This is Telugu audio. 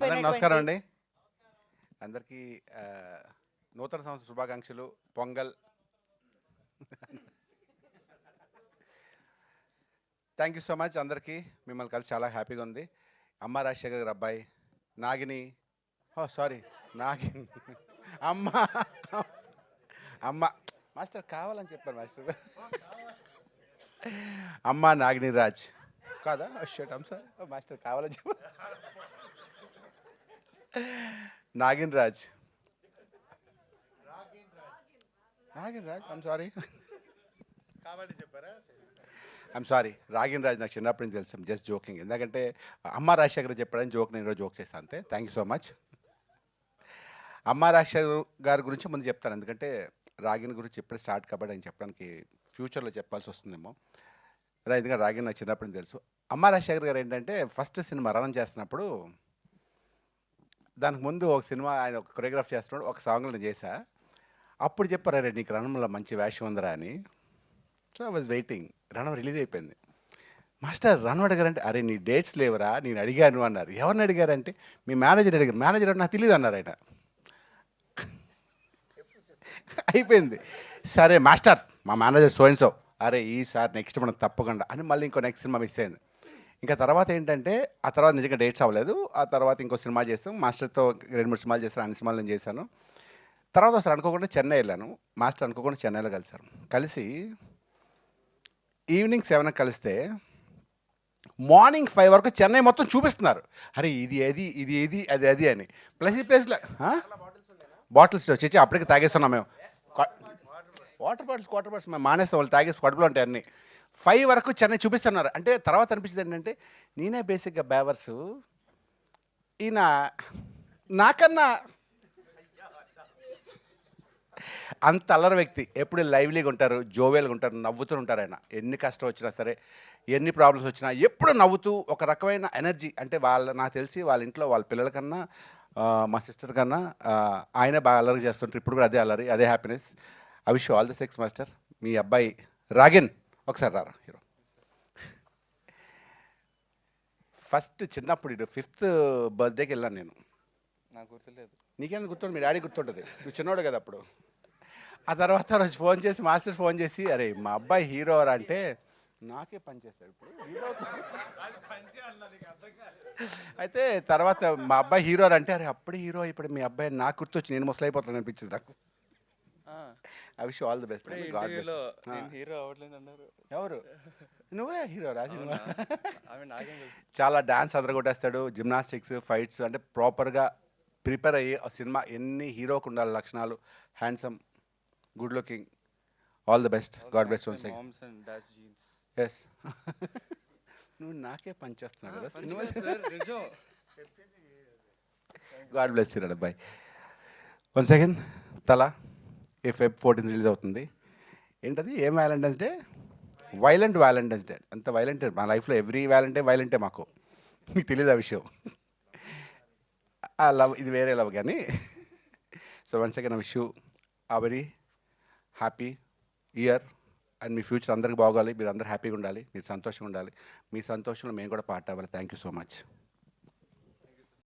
అందరికి నమస్కారం అండి. అందరికీ నూతన సంవత్సర శుభాకాంక్షలు. Pongal. Thank you so much అందరికీ. మిమ్మల్ని కలిసి చాలా హ్యాపీగా ఉంది. అమ్మ రాజశేఖర్ గారి అబ్బాయి నాగిని, సారీ నాగిని అమ్మ అమ్మ మాస్టర్ కావాలని చెప్పాను మాస్టర్. అమ్మ నాగిని రాజ్ కాదా? షట్ ఐమ్ సారీ మాస్టర్ కావాలని చెప్పాను. నాగిన్ రాజ్ ఐమ్ సారీ రాగిన్ రాజ్ నాకు చిన్నప్పటి నుంచి తెలుసు. Just joking. ఎందుకంటే అమ్మ రాజశేఖర్ చెప్పాడని జోక్ నేను జోక్ చేస్తాను అంతే. Thank you so much. అమ్మ రాజశేఖర్ గారి గురించి ముందు చెప్తాను, ఎందుకంటే రాగిన్ గురించి ఎప్పుడు స్టార్ట్ కాబట్టి అని చెప్పడానికి ఫ్యూచర్లో చెప్పాల్సి వస్తుందేమో. ఎందుకంటే రాగిన్ నాకు చిన్నప్పటి నుంచి తెలుసు. అమ్మ రాజశేఖర్ గారు ఏంటంటే ఫస్ట్ సినిమా రన్ చేస్తున్నప్పుడు దానికి ముందు ఒక సినిమా ఆయన ఒక కొరియోగ్రాఫ్ చేస్తున్నాడు, ఒక సాంగ్లో నేను చేశా. అప్పుడు చెప్పారు, అరే నీకు రణంలో మంచి వేషం ఉందరా అని. So I was waiting. Ranam release అయిపోయింది. మాస్టర్ రణం అడిగారంటే, అరే నీ డేట్స్ లేవరా నేను అడిగాను అన్నారు. ఎవరిని అడిగారంటే మీ మేనేజర్ అడిగారు. మేనేజర్ నాకు తెలియదు అన్నారు ఆయన. అయిపోయింది. సరే మాస్టర్ మా మేనేజర్ సో, అరే ఈసారి నెక్స్ట్ మనం తప్పకుండా అని మళ్ళీ ఇంకో నెక్స్ట్ సినిమా మిస్ అయింది. ఇంకా తర్వాత ఏంటంటే ఆ తర్వాత నిజంగా డేట్స్ అవ్వలేదు. ఆ తర్వాత ఇంకో సినిమా చేస్తాం. మాస్టర్తో 2-3 సినిమాలు చేస్తాను. అన్ని సినిమాలు నేను చేశాను. తర్వాత అసలు అనుకోకుండా చెన్నై వెళ్ళాను. మాస్టర్ అనుకోకుండా చెన్నైలో కలిశారు. కలిసి ఈవినింగ్ 7 కలిస్తే మార్నింగ్ 5 వరకు చెన్నై మొత్తం చూపిస్తున్నారు. అరే ఇది ఏది ఇది ఏది అది అది అని. ప్లస్ ఈ ప్లేస్లో బాటిల్స్ వచ్చి అప్పటికి తాగేస్తున్నాం మేము. వాటర్ బాటిల్స్ మేము మానేస్తాం. వాళ్ళు తాగేసి కడుపులో ఉంటాయి అన్నీ. 5 వరకు చెన్నై చూపిస్తున్నారు. అంటే తర్వాత అనిపించింది ఏంటంటే నేనే బేసిక్గా బేవర్సు, ఈయన నాకన్నా అంత అల్లరి వ్యక్తి. ఎప్పుడు లైవ్లీగా ఉంటారు, జోవేల్గా ఉంటారు, నవ్వుతూ ఉంటారు ఆయన. ఎన్ని కష్టం వచ్చినా సరే, ఎన్ని ప్రాబ్లమ్స్ వచ్చినా ఎప్పుడు నవ్వుతూ ఒక రకమైన ఎనర్జీ. అంటే నాకు తెలిసి వాళ్ళ ఇంట్లో వాళ్ళ పిల్లల కన్నా మా సిస్టర్ కన్నా ఆయనే బాగా అల్లరి చేస్తుంటారు. ఇప్పుడు కూడా అదే అల్లరి, అదే happiness. I wish you all the success master. మీ అబ్బాయి రాగిన్ ఒకసారి రారా హీరో. ఫస్ట్ చిన్నప్పుడు 5th బర్త్డేకి వెళ్ళాను నేను. నాకు గుర్తులేదు. నీకేందుకు గుర్తుంటుంది? మీ డాడీ గుర్తుంటుంది, నువ్వు చిన్నోడు కదా అప్పుడు. ఆ తర్వాత రోజు ఫోన్ చేసి మాస్టర్ ఫోన్ చేసి, అరే మా అబ్బాయి హీరో రా అంటే నాకే పని చేస్తాడు ఇప్పుడు హీరో. అయితే తర్వాత మా అబ్బాయి హీరో అంటే, అరే అప్పుడే హీరో ఇప్పుడు మీ అబ్బాయి నాకు గుర్తొచ్చి నేను ముసలైపోతాను అనిపించింది నాకు. I wish all the best. Hero అవ్వట్లేదు అన్నారు. ఎవరు? నువ్వే హీరో రాజు. చాలా డాన్స్ అదరగొట్టేస్తాడు, జిమ్నాస్టిక్స్, ఫైట్స్, అంటే ప్రాపర్గా ప్రిపేర్ అయ్యి ఆ సినిమా ఎన్ని హీరోకు ఉండాలి లక్షణాలు. Handsome, good looking. All the best. God bless once again. Yes. నువ్వు నాకే పనిచేస్తున్నావు కదా సినిమా. గాడ్ బ్లెస్ యూ అబ్బాయి. వన్స్ అగైన్ తల Feb 14 రిలీజ్ అవుతుంది. ఏంటది? ఏం valentine's day? Violent valentine's day. అంత వైలెంట్ మా లైఫ్లో ఎవ్రీ వైలెంటే మాకు. మీకు తెలియదు ఆ విషయం. ఆ లవ్ ఇది వేరే లవ్ కానీ. So once again I wish you a very happy year. And మీ ఫ్యూచర్ అందరికి బాగోవాలి, మీరు అందరూ హ్యాపీగా ఉండాలి, మీరు సంతోషంగా ఉండాలి. మీ సంతోషంలో మేము కూడా పార్ట్ అవ్వాలి. Thank you so much.